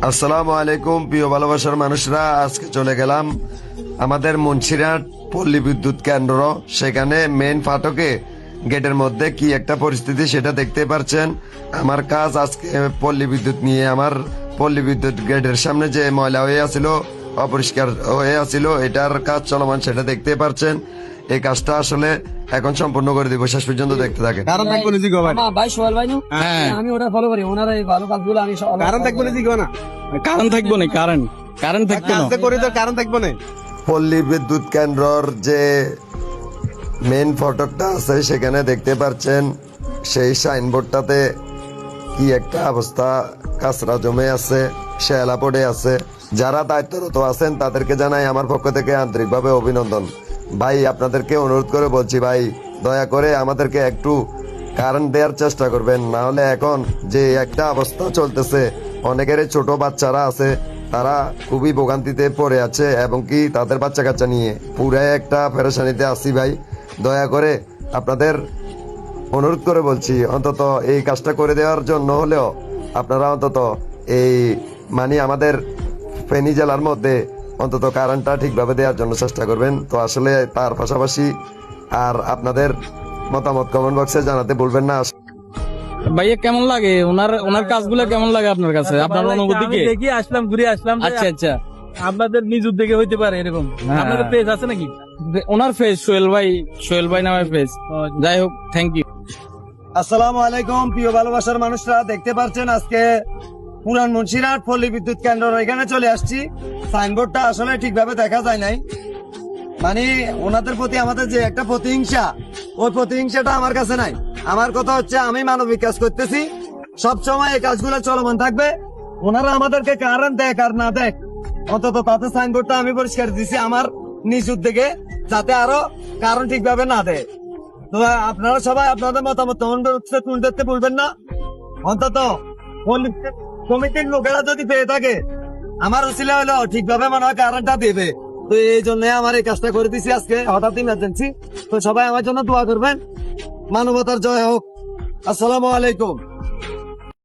আসসালামু আলাইকুম প্রিয় ভালোবাসার মানুষরা, আজকে চলে গেলাম আমাদের মুন্সিরহাট পল্লী বিদ্যুৎ কেন্দ্র। সেখানে মেন ফাটকে গেটের মধ্যে কি একটা পরিস্থিতি সেটা দেখতে পারছেন। আমার কাজ আজকে পল্লী বিদ্যুৎ নিয়ে, আমার পল্লী বিদ্যুৎ গেটের সামনে যে ময়লা হয়ে আছিল, অপরিষ্কার হয়ে আছিল, এটার কাজ চলমান সেটা দেখতে পারছেন। এই কাজটা আসলে এখন সম্পূর্ণ করে দিব, শেষ পর্যন্ত দেখতে থাকেন। কারণ থাকবো না জিগো ভাই। ভাই সোহেল ভাই হ্যাঁ। আমি ওটা ফলো করি, ওনার এই ভালো কাজগুলো আমি কারণ থাকবো না জিগো না। কারণ থাকবো না, কারণ থাকবো না। কাজটা করে তো কারণ থাকবো না। পল্লী বিদ্যুৎ কেন্দ্রর যে মেন ফটকটা আছে সেখানে দেখতে পাচ্ছেন সেই সাইনবোর্ডটাতে কি একটা অবস্থা, কাঁচরা জমে আছে, শেলা পড়ে আছে। যারা দায়িত্বরত আছেন তাদেরকে জানাই আমার পক্ষ থেকে আন্তরিকভাবে অভিনন্দন। ভাই আপনাদেরকে অনুরোধ করে বলছি, ভাই দয়া করে আমাদেরকে একটু কারেন্ট দেওয়ার চেষ্টা করবেন, না হলে এখন যে একটা অবস্থা চলতেছে, অনেকের ছোট বাচ্চারা আছে, তারা খুবই ভোগান্তিতে পড়ে আছে এবং কি তাদের বাচ্চা কাচ্চা নিয়ে পুরাই একটা পেরেশানিতে আছি। ভাই দয়া করে আপনাদের অনুরোধ করে বলছি, অন্তত এই কাজটা করে দেওয়ার জন্য হলেও আপনারা অন্তত এই আমাদের ফেনী জেলার মধ্যে অন্তত কারেন্টটা ঠিকভাবে দেওয়ার জন্য চেষ্টা করবেন। তো আসলে তার পাশাপাশি আর আপনাদের মতামত কমেন্ট বক্সে জানাতে ভুলবেন না। ভাইয়া কেমন লাগে ওনার কাজগুলো কেমন লাগে আপনার কাছে, আপনার অনুভূতি কি? দেখি আসলাম, ঘুরে আসলাম। আচ্ছা আচ্ছা, আপনাদের নিজ উদ্যোগে হইতে পারে এরকম। আপনাদের পেজ আছে নাকি? ওনার ফেস সোহেল ভাই নামের ফেস। যাই হোক, থ্যাংক ইউ। আসসালামু আলাইকুম প্রিয় ভালোবাসার মানুষরা, দেখতে পাচ্ছেন আজকে পুরান মুন্সিরহাট পল্লী বিদ্যুৎ কেন্দ্র এখানে চলে আসছি। সাইনবোর্ডটা আসলে ঠিকভাবে দেখা যায় নাই, ওনাদের প্রতি আমাদের যে একটা প্রতিহিংসা, ওই প্রতিহিংসাটা আমার কাছে নাই। আমার কথা হচ্ছে আমি মানবিক কাজ করতেছি, সব সময় এই কাজগুলো চলমান থাকবে। ওনারা আমাদেরকে কারণ দেখ আর না দেখ, অন্তত তাতে সাইনবোর্ডটা আমি পরিষ্কার দিছি আমার নিজ উদ্যোগে, যাতে আরো কারণ ঠিকভাবে না দেয়। তো আপনারা সবাই আপনাদের মতামত তুলতে ভুলবেন না। অন্তত কমিটির লোকেরা যদি পেয়ে থাকে, আমার উচিলা হলো ঠিকভাবে মনে হয় কারণটা দেবে। তো এই জন্য আমার এই কাজটা করে দিছি আজকে, হঠাৎ ইমার্জেন্সি। তো সবাই আমার জন্য দোয়া করবেন। মানবতার জয় হোক। আসসালামু আলাইকুম।